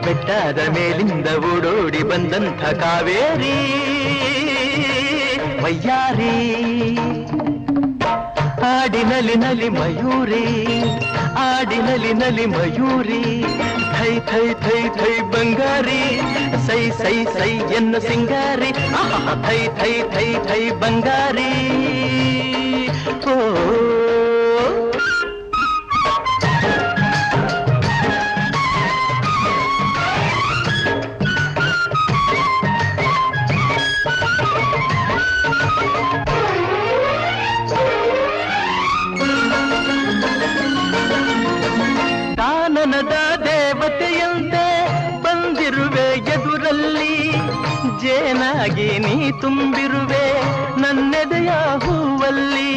ಬೆಟ್ಟದ ಮೇಲಿಂದ ಓಡೋಡಿ ಬಂದಂಥ ಕಾವೇರಿ ವಯ್ಯಾರಿ ಆಡಿನಲಿ ನಲಿ ಮಯೂರಿ ಆಡಿನಲಿ ನಲಿ ಮಯೂರಿ ಥೈ ಥೈ ಥೈ ಥೈ ಬಂಗಾರಿ ಸೈ ಸೈ ಸೈ ಎನ್ನು ಸಿಂಗಾರಿ ಥೈ ಥೈ ಥೈ ಥೈ ಬಂಗಾರಿ ಓ ಕಾನನದ ದೇವತೆಯಂತೆ ಬಂದಿರುವೆ ಎದುರಲ್ಲಿ ಜೇನಾಗಿ ನೀ ತುಂಬಿರುವೆ ನನ್ನೆದೆಯ ಹೂವಲ್ಲಿ